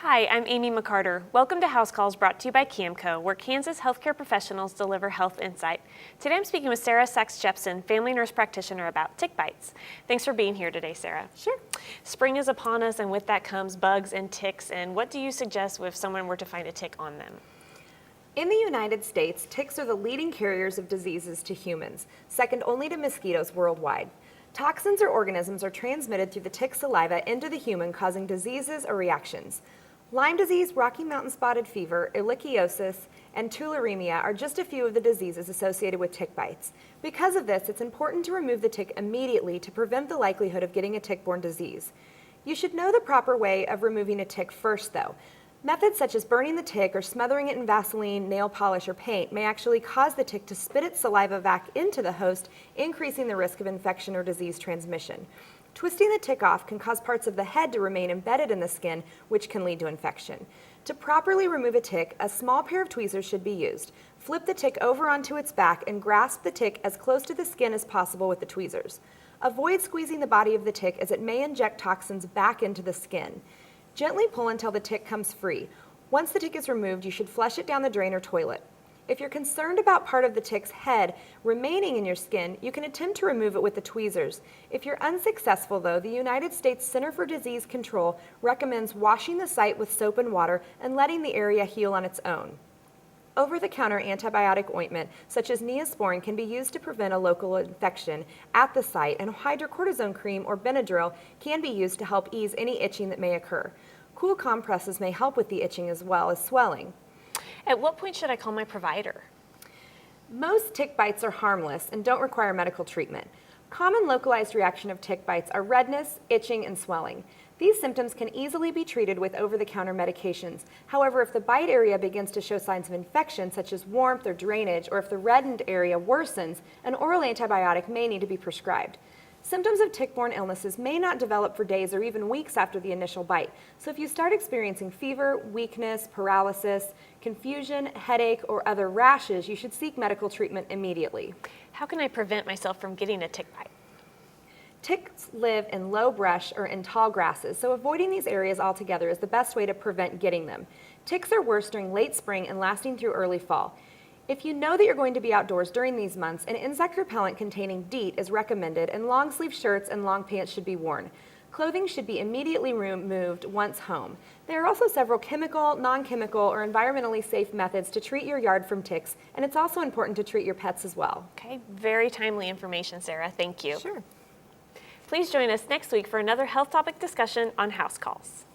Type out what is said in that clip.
Hi, I'm Amy McCarter. Welcome to House Calls brought to you by KaMMCO, where Kansas healthcare professionals deliver health insight. Today I'm speaking with Sarah Sachs-Jepson, family nurse practitioner, about tick bites. Thanks for being here today, Sarah. Sure. Spring is upon us, and with that comes bugs and ticks. And what do you suggest if someone were to find a tick on them? In the United States, ticks are the leading carriers of diseases to humans, second only to mosquitoes worldwide. Toxins or organisms are transmitted through the tick saliva into the human, causing diseases or reactions. Lyme disease, Rocky Mountain spotted fever, ehrlichiosis, and tularemia are just a few of the diseases associated with tick bites. Because of this, it's important to remove the tick immediately to prevent the likelihood of getting a tick-borne disease. You should know the proper way of removing a tick first, though. Methods such as burning the tick or smothering it in Vaseline, nail polish, or paint may actually cause the tick to spit its saliva back into the host, increasing the risk of infection or disease transmission. Twisting the tick off can cause parts of the head to remain embedded in the skin, which can lead to infection. To properly remove a tick, a small pair of tweezers should be used. Flip the tick over onto its back and grasp the tick as close to the skin as possible with the tweezers. Avoid squeezing the body of the tick, as it may inject toxins back into the skin. Gently pull until the tick comes free. Once the tick is removed, you should flush it down the drain or toilet. If you're concerned about part of the tick's head remaining in your skin, you can attempt to remove it with the tweezers. If you're unsuccessful, though, the United States Center for Disease Control recommends washing the site with soap and water and letting the area heal on its own. Over-the-counter antibiotic ointment, such as Neosporin, can be used to prevent a local infection at the site, and hydrocortisone cream or Benadryl can be used to help ease any itching that may occur. Cool compresses may help with the itching as well as swelling. At what point should I call my provider? Most tick bites are harmless and don't require medical treatment. Common localized reaction of tick bites are redness, itching, and swelling. These symptoms can easily be treated with over-the-counter medications. However, if the bite area begins to show signs of infection, such as warmth or drainage, or if the reddened area worsens, an oral antibiotic may need to be prescribed. Symptoms of tick-borne illnesses may not develop for days or even weeks after the initial bite. So if you start experiencing fever, weakness, paralysis, confusion, headache, or other rashes, you should seek medical treatment immediately. How can I prevent myself from getting a tick bite? Ticks live in low brush or in tall grasses, so avoiding these areas altogether is the best way to prevent getting them. Ticks are worse during late spring and lasting through early fall. If you know that you're going to be outdoors during these months, an insect repellent containing DEET is recommended, and long-sleeve shirts and long pants should be worn. Clothing should be immediately removed once home. There are also several chemical, non-chemical, or environmentally safe methods to treat your yard from ticks, and it's also important to treat your pets as well. Okay, very timely information, Sarah. Thank you. Sure. Please join us next week for another health topic discussion on House Calls.